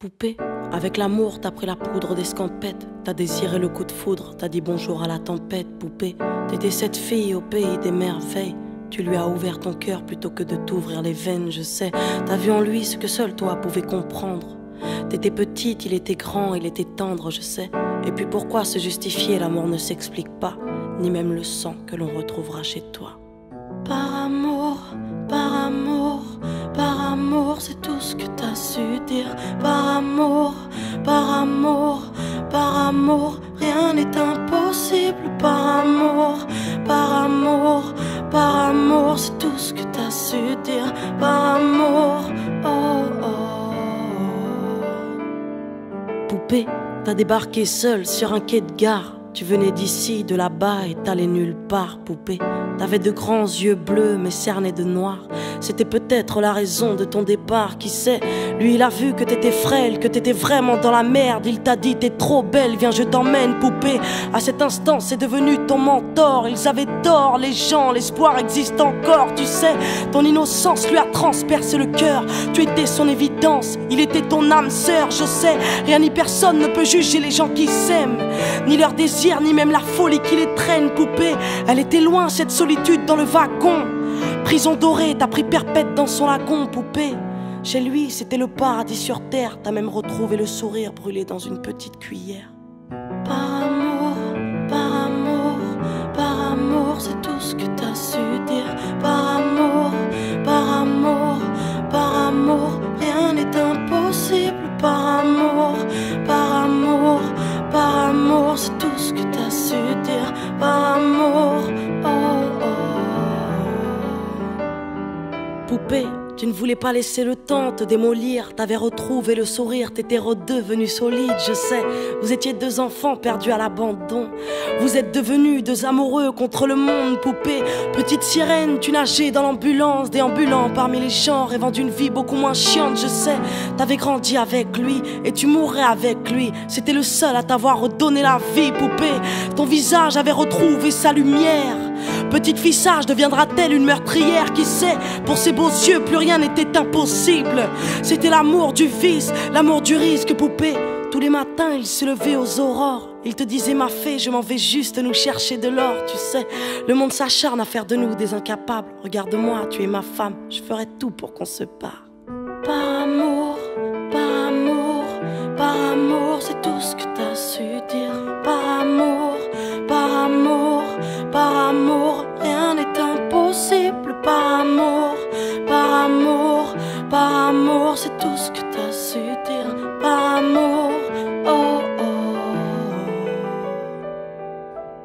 Poupée, avec l'amour t'as pris la poudre d'escampette. T'as désiré le coup de foudre, t'as dit bonjour à la tempête. Poupée, t'étais cette fille au pays des merveilles. Tu lui as ouvert ton cœur plutôt que de t'ouvrir les veines, je sais. T'as vu en lui ce que seul toi pouvais comprendre. T'étais petite, il était grand, il était tendre, je sais. Et puis pourquoi se justifier, l'amour ne s'explique pas, ni même le sang que l'on retrouvera chez toi. Par amour, par amour, par amour, c'est tout ce que t'as su dire. Par amour, par amour, par amour, rien n'est impossible. Par amour, par amour, par amour, c'est tout ce que t'as su dire. Par amour, oh oh. Poupée, t'as débarqué seule sur un quai de gare. Tu venais d'ici, de là-bas et t'allais nulle part, poupée. T'avais de grands yeux bleus mais cernés de noir. C'était peut-être la raison de ton départ, qui sait. Lui il a vu que t'étais frêle, que t'étais vraiment dans la merde. Il t'a dit t'es trop belle, viens je t'emmène, poupée. À cet instant c'est devenu ton mentor. Ils avaient tort les gens, l'espoir existe encore, tu sais. Ton innocence lui a transpercé le cœur. Tu étais son évidence, il était ton âme sœur, je sais. Rien ni personne ne peut juger les gens qui s'aiment, ni leur désir, ni même la folie qui les traîne, poupée. Elle était loin cette solitude dans le wagon. Prison dorée, t'as pris perpète dans son lagon, poupée. Chez lui, c'était le paradis sur terre. T'as même retrouvé le sourire brûlé dans une petite cuillère. Par amour, par amour, par amour, c'est tout ce que t'as su dire. Par amour, par amour, par amour, rien n'est impossible. Par amour, par amour, par amour, c'est tout ce que t'as su dire. Par amour, oh oh. Poupée, tu ne voulais pas laisser le temps te démolir. T'avais retrouvé le sourire, t'étais redevenu solide, je sais. Vous étiez deux enfants perdus à l'abandon. Vous êtes devenus deux amoureux contre le monde, poupée. Petite sirène, tu nageais dans l'ambulance, déambulant parmi les gens, rêvant d'une vie beaucoup moins chiante, je sais. T'avais grandi avec lui et tu mourrais avec lui. C'était le seul à t'avoir redonné la vie, poupée. Ton visage avait retrouvé sa lumière. Petite fille sage deviendra-t-elle une meurtrière? Qui sait? Pour ses beaux yeux, plus rien n'était impossible. C'était l'amour du vice, l'amour du risque, poupée. Tous les matins, il se levait aux aurores. Il te disait ma fée, je m'en vais juste nous chercher de l'or. Tu sais, le monde s'acharne à faire de nous des incapables. Regarde-moi, tu es ma femme, je ferai tout pour qu'on se parle. Par amour, par amour, par amour, c'est tout ce que t'as su dire. Par amour, par amour, par amour, rien n'est impossible. Par amour, par amour, par amour, c'est tout ce que t'as su dire. Par amour, oh oh.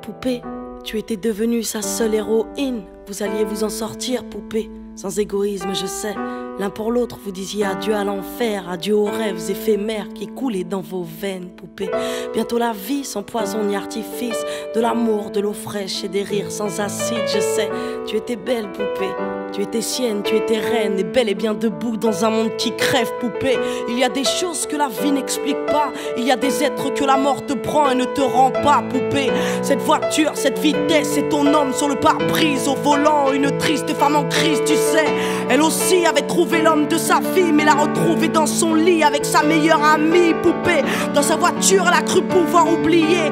Poupée, tu étais devenue sa seule héroïne. Vous alliez vous en sortir, poupée, sans égoïsme, je sais. L'un pour l'autre, vous disiez adieu à l'enfer, adieu aux rêves éphémères qui coulaient dans vos veines, poupée. Bientôt la vie sans poison ni artifice, de l'amour, de l'eau fraîche et des rires sans acide, je sais. Tu étais belle, poupée, tu étais sienne, tu étais reine, et bel et bien debout dans un monde qui crève, poupée. Il y a des choses que la vie n'explique pas, il y a des êtres que la mort te prend et ne te rend pas, poupée. Cette voiture, cette vitesse, c'est ton homme sur le pare-brise au volant, une triste femme en crise, tu sais. Elle aussi avait trouvé l'homme de sa vie, mais l'a retrouvé dans son lit avec sa meilleure amie, poupée. Dans sa voiture, elle a cru pouvoir oublier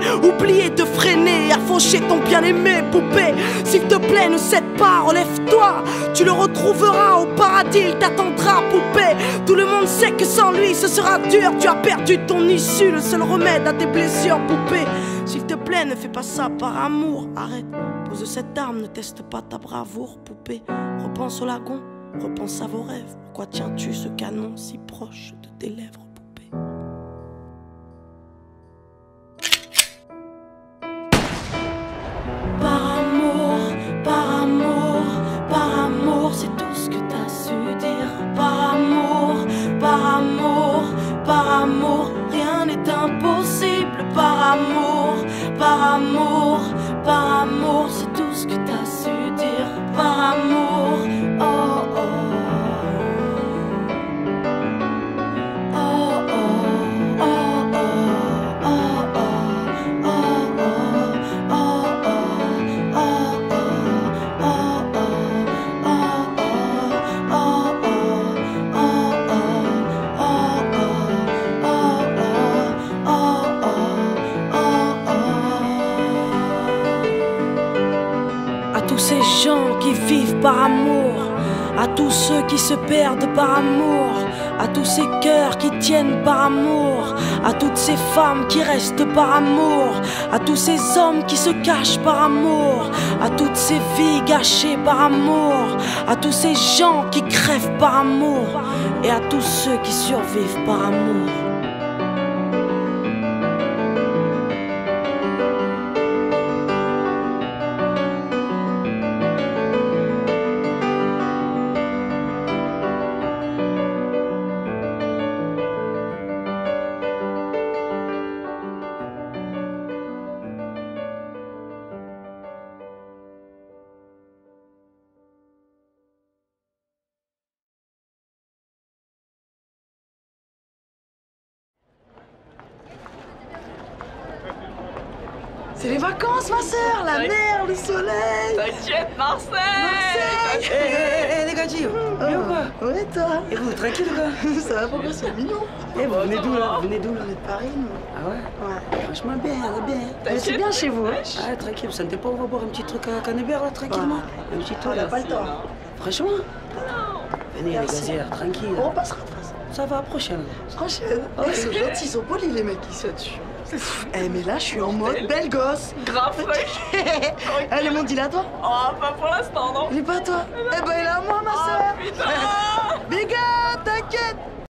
de freiner, à faucher ton bien-aimé, poupée. S'il te plaît, ne cède pas, relève-toi. Tu le retrouveras au paradis, il t'attendra, poupée. Tout le monde sait que sans lui, ce sera dur. Tu as perdu ton issue, le seul remède à tes blessures, poupée. S'il te plaît, ne fais pas ça par amour. Arrête, pose cette arme, ne teste pas ta bravoure, poupée. Repense au lagon, repense à vos rêves. Pourquoi tiens-tu ce canon si proche de tes lèvres, poupée? Par amour, par amour, par amour, c'est tout ce que t'as su dire. Par amour, par amour, par amour, rien n'est impossible. Par amour, par amour, par amour, c'est tout ce que t'as su dire. Par amour, oh oh. par amour, à tous ceux qui se perdent par amour, à tous ces cœurs qui tiennent par amour, à toutes ces femmes qui restent par amour, à tous ces hommes qui se cachent par amour, à toutes ces vies gâchées par amour, à tous ces gens qui crèvent par amour, et à tous ceux qui survivent par amour. C'est les vacances, ma sœur, la mer, le soleil. T'inquiète, Marseille. Marseille. Eh, les gars, Gio, bien ou quoi? Ouais, toi. Et vous, tranquille ou quoi? Ça va, pourquoi c'est mignon? Eh, vous venez d'où là? Vous venez d'où là? On est de Paris, nous. Ah ouais? Ouais. Franchement, bien, bien. Mais c'est bien chez vous, hein? Ah, tranquille, vous sentez pas, on va boire un petit truc à Canebert là, tranquillement? Un petit tour On n'a là. pas le temps. Franchement? Venez, les Merci. gazières, tranquille. On repassera de toute façon. Ça va, prochaine. Prochaine. Ils sont gentils, ils sont polis, les mecs qui sont dessus. Eh, mais là, je suis en mode belle gosse. Grave fraîche. Eh, le monde, il est à toi? Oh, pas pour l'instant, non. Il est pas à toi? Eh ben, il est à moi, ma Oh, sœur. putain. Big up, t'inquiète.